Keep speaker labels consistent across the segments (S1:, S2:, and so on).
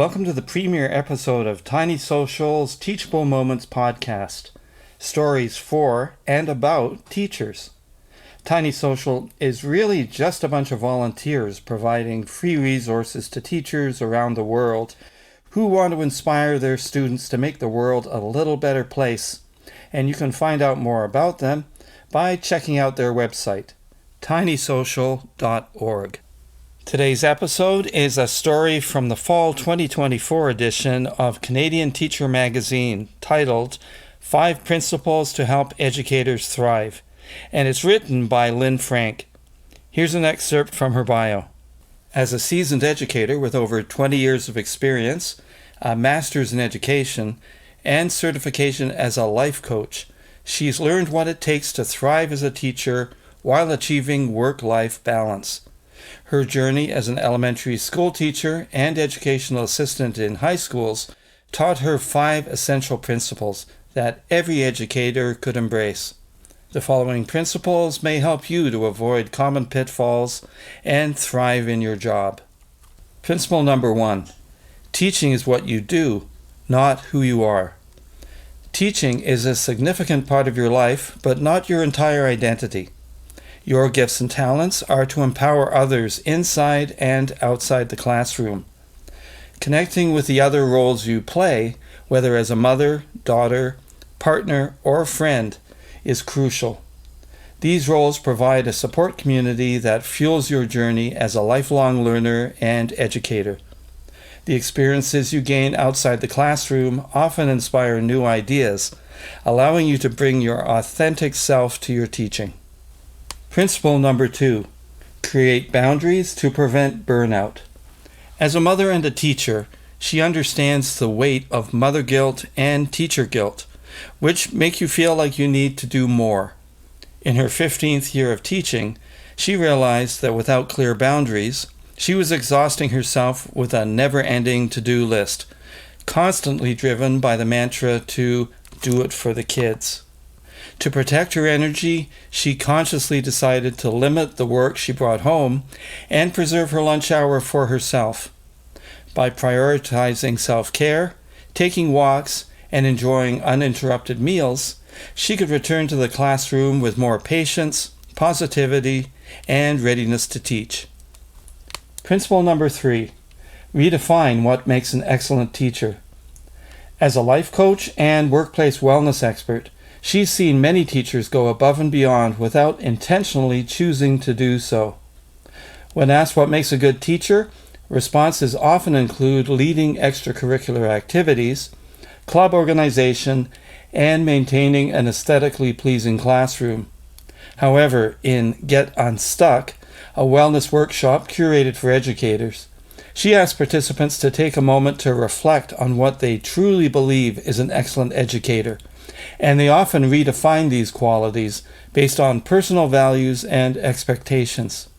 S1: Welcome to the premiere episode of Tiny Social's Teachable Moments podcast. Stories for and about teachers. Tiny Social is really just a bunch of volunteers providing free resources to teachers around the world who want to inspire their students to make the world a little better place. And you can find out more about them by checking out their website, tinysocial.org. Today's episode is a story from the fall 2024 edition of Canadian Teacher magazine titled 5 Principles to Help Educators Thrive, and it's written by Lyne Frank. Here's an excerpt from her bio. As a seasoned educator with over 20 years of experience, a master's in education, and certification as a life coach, she's learned what it takes to thrive as a teacher while achieving work-life balance. Her journey as an elementary school teacher and educational assistant in high schools taught her 5 essential principles that every educator could embrace. The following principles may help you to avoid common pitfalls and thrive in your job. Principle number 1. Teaching is what you do, not who you are. Teaching is a significant part of your life, but not your entire identity. Your gifts and talents are to empower others inside and outside the classroom. Connecting with the other roles you play, whether as a mother, daughter, partner, or friend, is crucial. These roles provide a support community that fuels your journey as a lifelong learner and educator. The experiences you gain outside the classroom often inspire new ideas, allowing you to bring your authentic self to your teaching. Principle number 2. Create boundaries to prevent burnout. As a mother and a teacher, she understands the weight of mother guilt and teacher guilt, which make you feel like you need to do more. In her 15th year of teaching, she realized that without clear boundaries, she was exhausting herself with a never-ending to-do list, constantly driven by the mantra to do it for the kids. To protect her energy, she consciously decided to limit the work she brought home and preserve her lunch hour for herself. By prioritizing self-care, taking walks, and enjoying uninterrupted meals, she could return to the classroom with more patience, positivity, and readiness to teach. Principle number 3. Redefine what makes an excellent teacher. As a life coach and workplace wellness expert, she's seen many teachers go above and beyond without intentionally choosing to do so. When asked what makes a good teacher, responses often include leading extracurricular activities, club organization, and maintaining an aesthetically pleasing classroom. However, in Get Unstuck, a wellness workshop curated for educators, she asked participants to take a moment to reflect on what they truly believe is an excellent educator, and they often redefine these qualities based on personal values and expectations.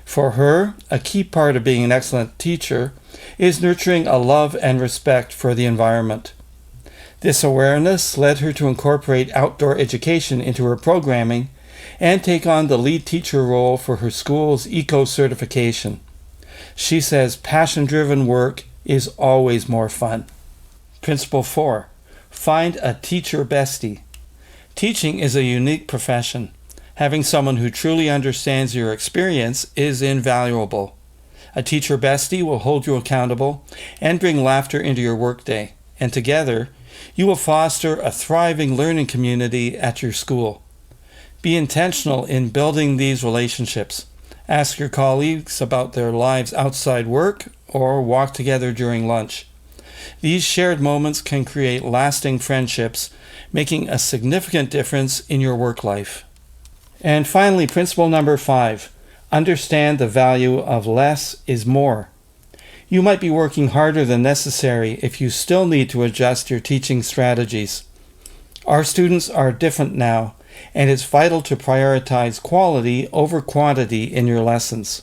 S1: For her, a key part of being an excellent teacher is nurturing a love and respect for the environment. This awareness led her to incorporate outdoor education into her programming and take on the lead teacher role for her school's eco-certification. She says passion-driven work is always more fun. Principle 4. Find a teacher bestie. Teaching is a unique profession. Having someone who truly understands your experience is invaluable. A teacher bestie will hold you accountable and bring laughter into your workday, and together, you will foster a thriving learning community at your school. Be intentional in building these relationships. Ask your colleagues about their lives outside work or walk together during lunch. These shared moments can create lasting friendships, making a significant difference in your work life. And finally, principle number 5. Understand the value of less is more. You might be working harder than necessary if you still need to adjust your teaching strategies. Our students are different now, and it's vital to prioritize quality over quantity in your lessons.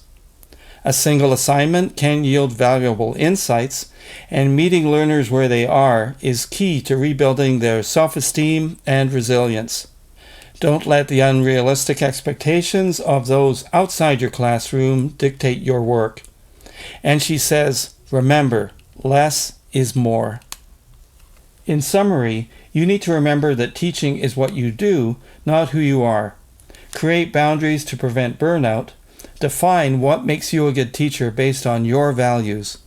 S1: A single assignment can yield valuable insights, and meeting learners where they are is key to rebuilding their self-esteem and resilience. Don't let the unrealistic expectations of those outside your classroom dictate your work. And she says, remember, less is more. In summary, you need to remember that teaching is what you do, not who you are. Create boundaries to prevent burnout. Define what makes you a good teacher based on your values.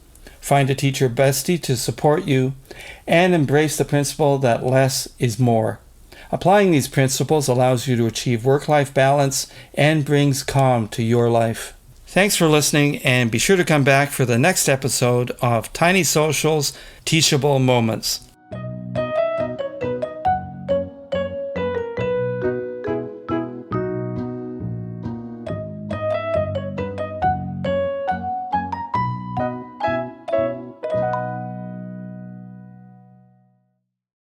S1: Find a teacher bestie to support you, and embrace the principle that less is more. Applying these principles allows you to achieve work-life balance and brings calm to your life. Thanks for listening, and be sure to come back for the next episode of Tiny Social's Teachable Moments.